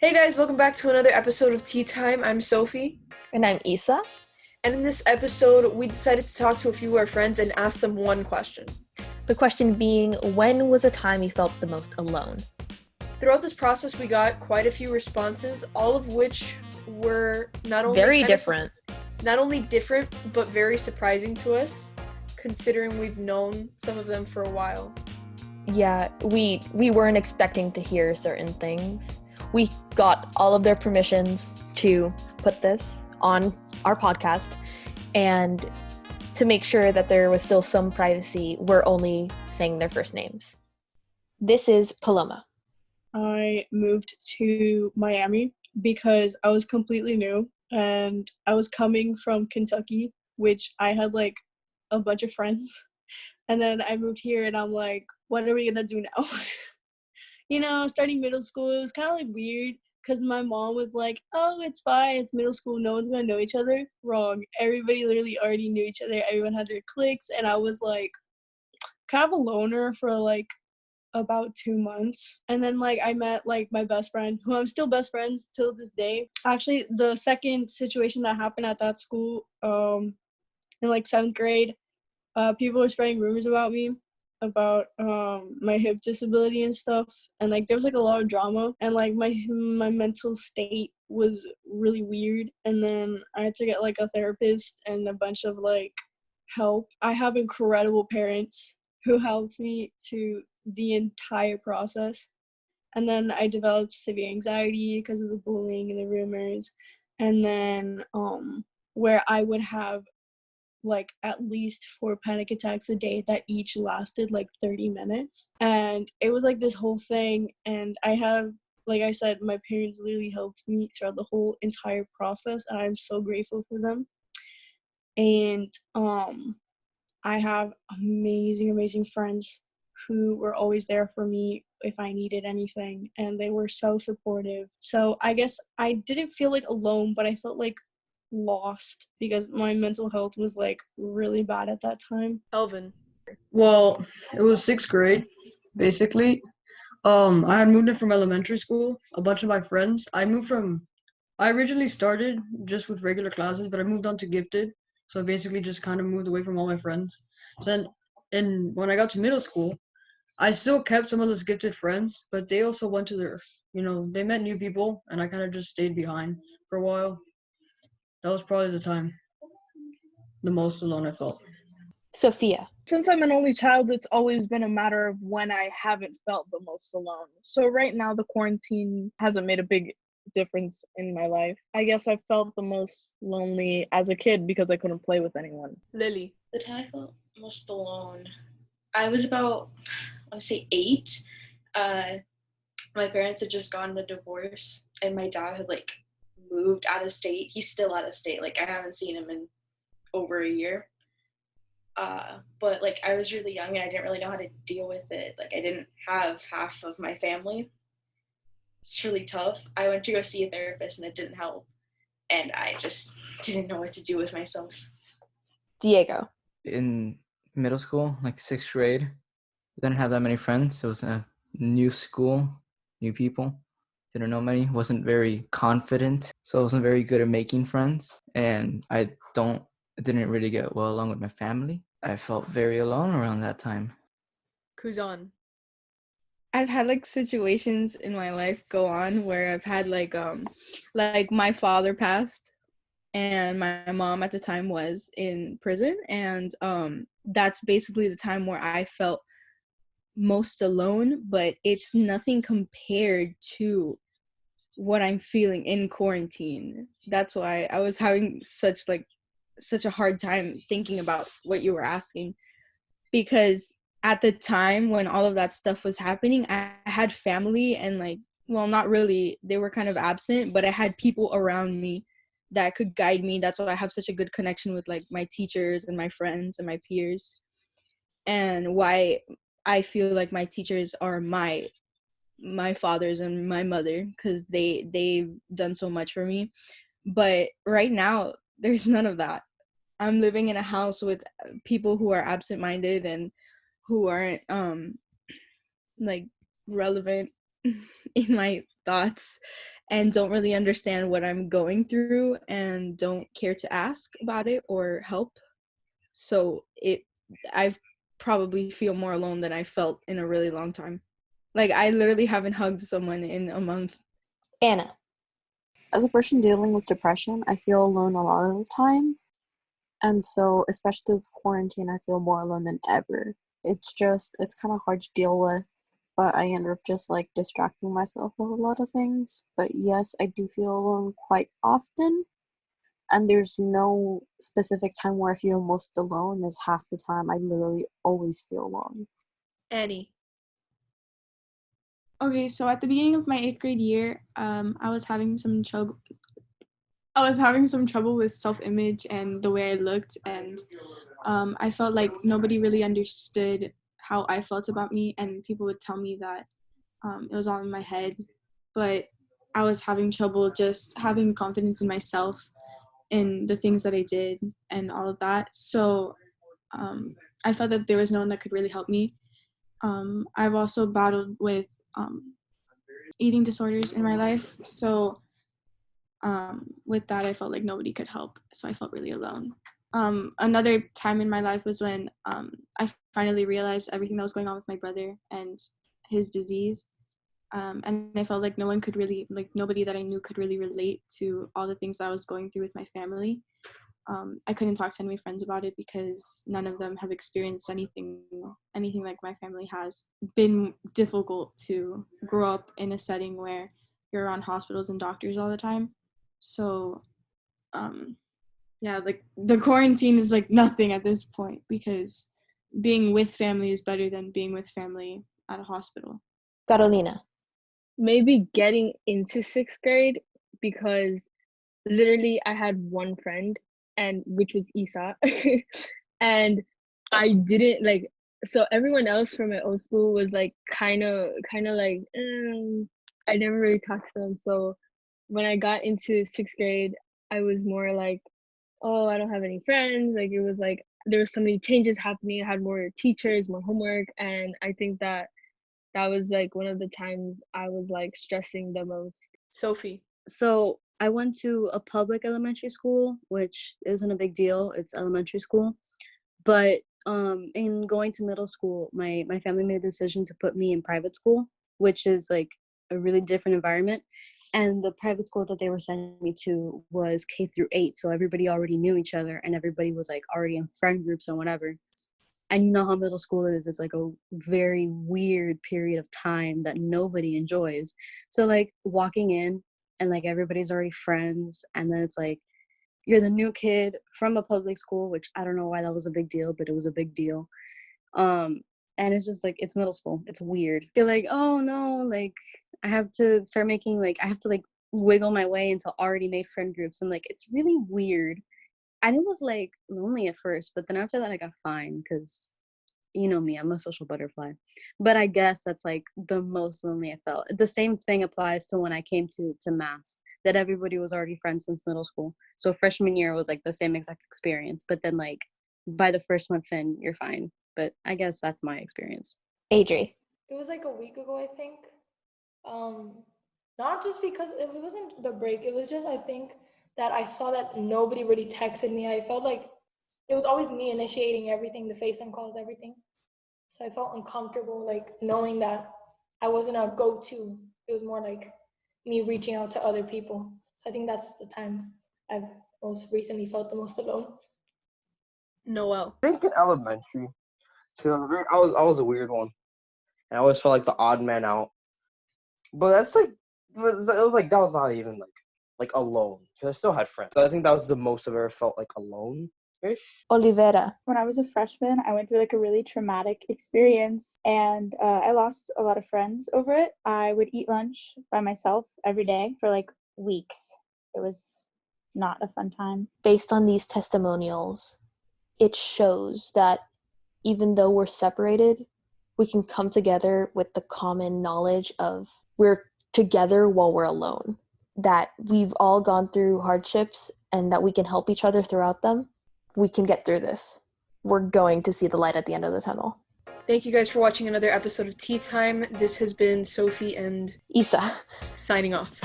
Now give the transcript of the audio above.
Hey guys, welcome back to another episode of Tea Time. I'm Sophie. And I'm Isa. And in this episode, we decided to talk to a few of our friends and ask them one question. The question being, when was a time you felt the most alone? Throughout this process, we got quite a few responses, all of which were not only not only different, but very surprising to us, considering we've known some of them for a while. Yeah, we weren't expecting to hear certain things. We got all of their permissions to put this on our podcast, and to make sure that there was still some privacy, we're only saying their first names. This is Paloma. I moved to Miami because I was completely new and I was coming from Kentucky, which I had like a bunch of friends. And then I moved here and I'm like, what are we gonna do now? Starting middle school, it was kind of like weird because my mom was like, oh, it's fine, it's middle school, no one's gonna know each other. Wrong. Everybody literally already knew each other. Everyone had their cliques, and I was like kind of a loner for like about 2 months. And then like I met like my best friend, who I'm still best friends till this day. Actually, the second situation that happened at that school, in like 7th grade, people were spreading rumors about me, about my hip disability and stuff, and like there was like a lot of drama, and like my mental state was really weird. And then I had to get like a therapist and a bunch of like help. I have incredible parents who helped me to the entire process. And then I developed severe anxiety because of the bullying and the rumors. And then where I would have like at least 4 panic attacks a day that each lasted like 30 minutes. And it was like this whole thing. And I have, like I said, my parents literally helped me throughout the whole entire process, and I'm so grateful for them. And I have amazing friends who were always there for me if I needed anything, and they were so supportive. So I guess I didn't feel like alone, but I felt like lost because my mental health was like really bad at that time. Elvin. Well, it was 6th grade, basically. I had moved in from elementary school. A bunch of my friends. I originally started just with regular classes, but I moved on to gifted. So I basically just kind of moved away from all my friends. So then, when I got to middle school, I still kept some of those gifted friends, but they also went to they met new people, and I kind of just stayed behind for a while. That was probably the time the most alone I felt. Sophia. Since I'm an only child, it's always been a matter of when I haven't felt the most alone. So right now, the quarantine hasn't made a big difference in my life. I guess I felt the most lonely as a kid because I couldn't play with anyone. Lily. The time I felt most alone, I was about, I want to say 8. My parents had just gotten a divorce, and my dad had like moved out of state. He's still out of state. Like I haven't seen him in over a year. But like I was really young and I didn't really know how to deal with it. Like I didn't have half of my family. It's really tough. I went to go see a therapist and it didn't help. And I just didn't know what to do with myself. Diego. In middle school, like 6th grade, didn't have that many friends. It was a new school, new people. Didn't know many, wasn't very confident, so I wasn't very good at making friends. And I didn't really get well along with my family. I felt very alone around that time. Kuzan. I've had like situations in my life go on where I've had like my father passed and my mom at the time was in prison, and that's basically the time where I felt most alone, but it's nothing compared to what I'm feeling in quarantine. That's why I was having such a hard time thinking about what you were asking, because at the time when all of that stuff was happening, I had family and not really, they were kind of absent, but I had people around me that could guide me. That's why I have such a good connection with like my teachers and my friends and my peers, and why I feel like my teachers are my fathers and my mother, because they've done so much for me. But right now there's none of that. I'm living in a house with people who are absent-minded and who aren't relevant in my thoughts, and don't really understand what I'm going through and don't care to ask about it or help. So I probably feel more alone than I felt in a really long time. Like, I literally haven't hugged someone in a month. Anna. As a person dealing with depression, I feel alone a lot of the time. And so, especially with quarantine, I feel more alone than ever. It's kind of hard to deal with, but I end up just like distracting myself with a lot of things. But yes, I do feel alone quite often. And there's no specific time where I feel most alone. Is half the time I literally always feel alone. Annie. Okay, so at the beginning of my 8th grade year, I was having some trouble. I was having some trouble with self-image and the way I looked, and I felt like nobody really understood how I felt about me, and people would tell me that it was all in my head, but I was having trouble just having confidence in myself and the things that I did and all of that. So I felt that there was no one that could really help me. I've also battled with eating disorders in my life, so with that I felt like nobody could help, so I felt really alone. Another time in my life was when I finally realized everything that was going on with my brother and his disease, and I felt like nobody that I knew could really relate to all the things that I was going through with my family. I couldn't talk to any of my friends about it because none of them have experienced anything like my family has. Been difficult to grow up in a setting where you're around hospitals and doctors all the time. So, yeah, like the quarantine is like nothing at this point because being with family is better than being with family at a hospital. Carolina. Maybe getting into 6th grade, because literally I had one friend, and which was Isa. And I didn't like, so everyone else from my old school was like kind of like I never really talked to them. So when I got into 6th grade, I was more like, oh, I don't have any friends. Like, it was like there was so many changes happening. I had more teachers, more homework, and I think that was like one of the times I was like stressing the most. Sophie. So I went to a public elementary school, which isn't a big deal. It's elementary school. But in going to middle school, my family made the decision to put me in private school, which is like a really different environment. And the private school that they were sending me to was K through 8. So everybody already knew each other and everybody was like already in friend groups and whatever. And you know how middle school is. It's like a very weird period of time that nobody enjoys. So like walking in and like everybody's already friends. And then it's like, you're the new kid from a public school, which I don't know why that was a big deal, but it was a big deal. And it's just like, it's middle school. It's weird. I feel like, oh no, like I have to start making like, I have to like wiggle my way into already made friend groups. And like, it's really weird. And it was like lonely at first, but then after that I got fine because you know me, I'm a social butterfly. But I guess that's like the most lonely I felt. The same thing applies to when I came to Mass, that everybody was already friends since middle school. So freshman year was like the same exact experience. But then like by the first month in, you're fine. But I guess that's my experience. Adri. It was like a week ago, I think. Not just because it wasn't the break. It was just, I think, that I saw that nobody really texted me. I felt like it was always me initiating everything, the FaceTime calls, everything. So I felt uncomfortable, like knowing that I wasn't a go-to. It was more like me reaching out to other people. So I think that's the time I've most recently felt the most alone. Noelle. I think in elementary, because I was a weird one, and I always felt like the odd man out. But that's like, it was like that was not even like alone, because I still had friends. But I think that was the most I've ever felt like alone-ish. Olivera. When I was a freshman, I went through like a really traumatic experience, and I lost a lot of friends over it. I would eat lunch by myself every day for like weeks. It was not a fun time. Based on these testimonials, it shows that even though we're separated, we can come together with the common knowledge of we're together while we're alone, that we've all gone through hardships and that we can help each other throughout them. We can get through this. We're going to see the light at the end of the tunnel. Thank you guys for watching another episode of Tea Time. This has been Sophie and Isa signing off.